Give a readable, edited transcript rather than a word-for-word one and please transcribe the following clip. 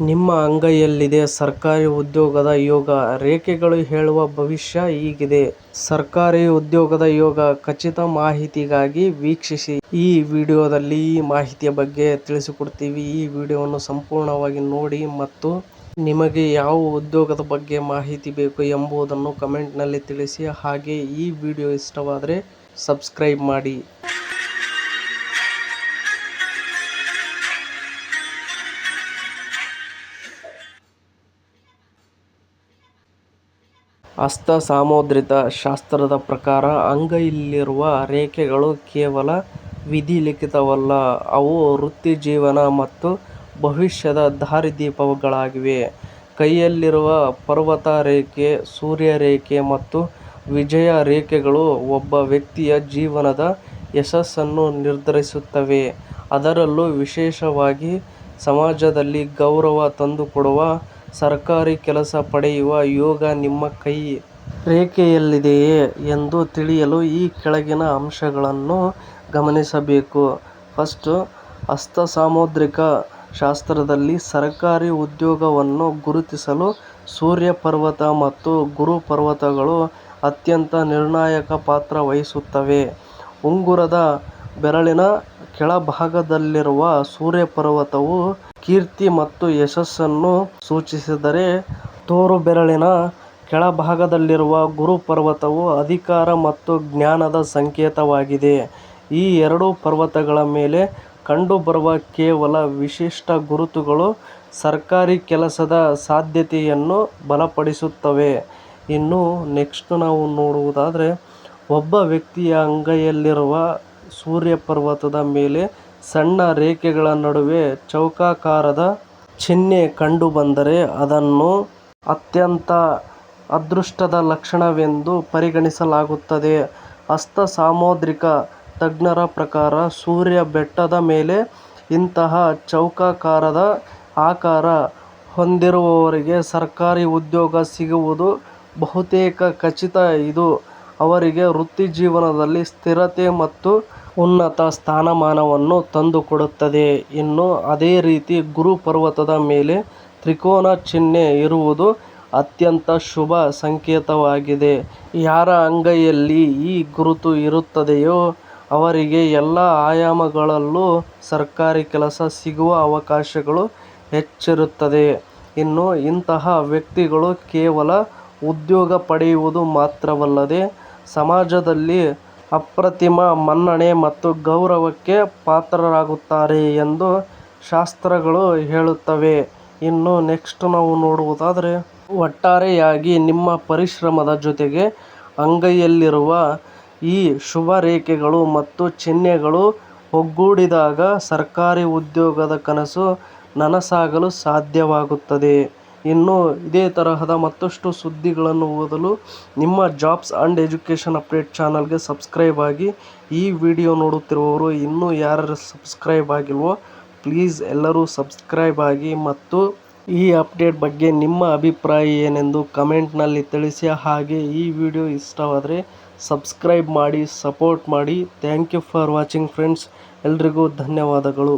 ನಿಮ್ಮ ಅಂಗೈಯಲ್ಲಿದೆ ಸರ್ಕಾರಿ ಉದ್ಯೋಗದ ಯೋಗ. ರೇಖೆಗಳು ಹೇಳುವ ಭವಿಷ್ಯ ಹೀಗಿದೆ. ಸರ್ಕಾರಿ ಉದ್ಯೋಗದ ಯೋಗ ಖಚಿತ ಮಾಹಿತಿಗಾಗಿ ವೀಕ್ಷಿಸಿ. ಈ ವಿಡಿಯೋದಲ್ಲಿ ಈ ಮಾಹಿತಿಯ ಬಗ್ಗೆ ತಿಳಿಸಿಕೊಡ್ತೀವಿ. ಈ ವಿಡಿಯೋವನ್ನು ಸಂಪೂರ್ಣವಾಗಿ ನೋಡಿ ಮತ್ತು ನಿಮಗೆ ಯಾವ ಉದ್ಯೋಗದ ಬಗ್ಗೆ ಮಾಹಿತಿ ಬೇಕು ಎಂಬುದನ್ನು ಕಮೆಂಟ್ನಲ್ಲಿ ತಿಳಿಸಿ. ಹಾಗೆ ಈ ವಿಡಿಯೋ ಇಷ್ಟವಾದರೆ ಸಬ್ಸ್ಕ್ರೈಬ್ ಮಾಡಿ. ಹಸ್ತ ಸಾಮುದ್ರಿಕ ಶಾಸ್ತ್ರದ ಪ್ರಕಾರ ಅಂಗೈಯಲ್ಲಿರುವ ರೇಖೆಗಳು ಕೇವಲ ವಿಧಿಲಿಖಿತವಲ್ಲ, ಅವು ವೃತ್ತಿ ಜೀವನ ಮತ್ತು ಭವಿಷ್ಯದ ದಾರಿದೀಪಗಳಾಗಿವೆ. ಕೈಯಲ್ಲಿರುವ ಪರ್ವತ ರೇಖೆ, ಸೂರ್ಯ ರೇಖೆ ಮತ್ತು ವಿಜಯ ರೇಖೆಗಳು ಒಬ್ಬ ವ್ಯಕ್ತಿಯ ಜೀವನದ ಯಶಸ್ಸನ್ನು ನಿರ್ಧರಿಸುತ್ತವೆ. ಅದರಲ್ಲೂ ವಿಶೇಷವಾಗಿ ಸಮಾಜದಲ್ಲಿ ಗೌರವ ತಂದುಕೊಡುವ ಸರ್ಕಾರಿ ಕೆಲಸ ಪಡೆಯುವ ಯೋಗ ನಿಮ್ಮ ಕೈ ರೇಖೆಯಲ್ಲಿದೆಯೇ ಎಂದು ತಿಳಿಯಲು ಈ ಕೆಳಗಿನ ಅಂಶಗಳನ್ನು ಗಮನಿಸಬೇಕು. ಫಸ್ಟ್, ಹಸ್ತ ಸಾಮುದ್ರಿಕ ಶಾಸ್ತ್ರದಲ್ಲಿ ಸರ್ಕಾರಿ ಉದ್ಯೋಗವನ್ನು ಗುರುತಿಸಲು ಸೂರ್ಯ ಪರ್ವತ ಮತ್ತು ಗುರು ಪರ್ವತಗಳು ಅತ್ಯಂತ ನಿರ್ಣಾಯಕ ಪಾತ್ರ ವಹಿಸುತ್ತವೆ. ಉಂಗುರದ ಬೆರಳಿನ ಕೆಳಭಾಗದಲ್ಲಿರುವ ಸೂರ್ಯ ಪರ್ವತವು ಕೀರ್ತಿ ಮತ್ತು ಯಶಸ್ಸನ್ನು ಸೂಚಿಸಿದರೆ, ತೋರುಬೆರಳಿನ ಕೆಳಭಾಗದಲ್ಲಿರುವ ಗುರು ಪರ್ವತವು ಅಧಿಕಾರ ಮತ್ತು ಜ್ಞಾನದ ಸಂಕೇತವಾಗಿದೆ. ಈ ಎರಡು ಪರ್ವತಗಳ ಮೇಲೆ ಕಂಡುಬರುವ ಕೇವಲ ವಿಶಿಷ್ಟ ಗುರುತುಗಳು ಸರ್ಕಾರಿ ಕೆಲಸದ ಸಾಧ್ಯತೆಯನ್ನು ಬಲಪಡಿಸುತ್ತವೆ. ಇನ್ನು ನೆಕ್ಸ್ಟ್ ನಾವು ನೋಡುವುದಾದರೆ, ಒಬ್ಬ ವ್ಯಕ್ತಿಯ ಅಂಗೈಯಲ್ಲಿರುವ ಸೂರ್ಯ ಪರ್ವತದ ಮೇಲೆ ಸಣ್ಣ ರೇಖೆಗಳ ನಡುವೆ ಚೌಕಾಕಾರದ ಚಿಹ್ನೆ ಕಂಡುಬಂದರೆ ಅದನ್ನು ಅತ್ಯಂತ ಅದೃಷ್ಟದ ಲಕ್ಷಣವೆಂದು ಪರಿಗಣಿಸಲಾಗುತ್ತದೆ. ಹಸ್ತ ಸಾಮುದ್ರಿಕ ತಜ್ಞರ ಪ್ರಕಾರ ಸೂರ್ಯ ಬೆಟ್ಟದ ಮೇಲೆ ಇಂತಹ ಚೌಕಾಕಾರದ ಆಕಾರ ಹೊಂದಿರುವವರಿಗೆ ಸರ್ಕಾರಿ ಉದ್ಯೋಗ ಸಿಗುವುದು ಬಹುತೇಕ ಖಚಿತ. ಇದು ಅವರಿಗೆ ವೃತ್ತಿಜೀವನದಲ್ಲಿ ಸ್ಥಿರತೆ ಮತ್ತು ಉನ್ನತ ಸ್ಥಾನಮಾನವನ್ನು ತಂದುಕೊಡುತ್ತದೆ. ಇನ್ನು ಅದೇ ರೀತಿ ಗುರು ಪರ್ವತದ ಮೇಲೆ ತ್ರಿಕೋನ ಚಿಹ್ನೆ ಇರುವುದು ಅತ್ಯಂತ ಶುಭ ಸಂಕೇತವಾಗಿದೆ. ಯಾರ ಅಂಗೈಯಲ್ಲಿ ಈ ಗುರುತು ಇರುತ್ತದೆಯೋ ಅವರಿಗೆ ಎಲ್ಲ ಆಯಾಮಗಳಲ್ಲೂ ಸರ್ಕಾರಿ ಕೆಲಸ ಸಿಗುವ ಅವಕಾಶಗಳು ಹೆಚ್ಚಿರುತ್ತದೆ. ಇನ್ನು ಇಂತಹ ವ್ಯಕ್ತಿಗಳು ಕೇವಲ ಉದ್ಯೋಗ ಪಡೆಯುವುದು ಮಾತ್ರವಲ್ಲದೆ ಸಮಾಜದಲ್ಲಿ ಅಪ್ರತಿಮ ಮನ್ನಣೆ ಮತ್ತು ಗೌರವಕ್ಕೆ ಪಾತ್ರರಾಗುತ್ತಾರೆ ಎಂದು ಶಾಸ್ತ್ರಗಳು ಹೇಳುತ್ತವೆ. ಇನ್ನು ನೆಕ್ಸ್ಟ್ ನಾವು ನೋಡುವುದಾದರೆ, ಒಟ್ಟಾರೆಯಾಗಿ ನಿಮ್ಮ ಪರಿಶ್ರಮದ ಜೊತೆಗೆ ಅಂಗೈಯಲ್ಲಿರುವ ಈ ಶುಭ ರೇಖೆಗಳು ಮತ್ತು ಚಿಹ್ನೆಗಳು ಒಗ್ಗೂಡಿದಾಗ ಸರ್ಕಾರಿ ಉದ್ಯೋಗದ ಕನಸು ನನಸಾಗಲು ಸಾಧ್ಯವಾಗುತ್ತದೆ. ಇನ್ನು ಇದೇ ತರಹದ ಮತ್ತಷ್ಟು ಸುದ್ದಿಗಳನ್ನು ಓದಲು ನಿಮ್ಮ ಜಾಬ್ಸ್ ಆ್ಯಂಡ್ ಎಜುಕೇಷನ್ ಅಪ್ಡೇಟ್ ಚಾನಲ್ಗೆ ಸಬ್ಸ್ಕ್ರೈಬ್ ಆಗಿ. ಈ ವಿಡಿಯೋ ನೋಡುತ್ತಿರುವವರು ಇನ್ನೂ ಯಾರು ಸಬ್ಸ್ಕ್ರೈಬ್ ಆಗಿಲ್ವೋ ಪ್ಲೀಸ್ ಎಲ್ಲರೂ ಸಬ್ಸ್ಕ್ರೈಬ್ ಆಗಿ ಮತ್ತು ಈ ಅಪ್ಡೇಟ್ ಬಗ್ಗೆ ನಿಮ್ಮ ಅಭಿಪ್ರಾಯ ಏನೆಂದು ಕಮೆಂಟ್ನಲ್ಲಿ ತಿಳಿಸಿ. ಹಾಗೆ ಈ ವಿಡಿಯೋ ಇಷ್ಟವಾದರೆ ಸಬ್ಸ್ಕ್ರೈಬ್ ಮಾಡಿ, ಸಪೋರ್ಟ್ ಮಾಡಿ. Thank you for watching friends. ಎಲ್ರಿಗೂ ಧನ್ಯವಾದಗಳು.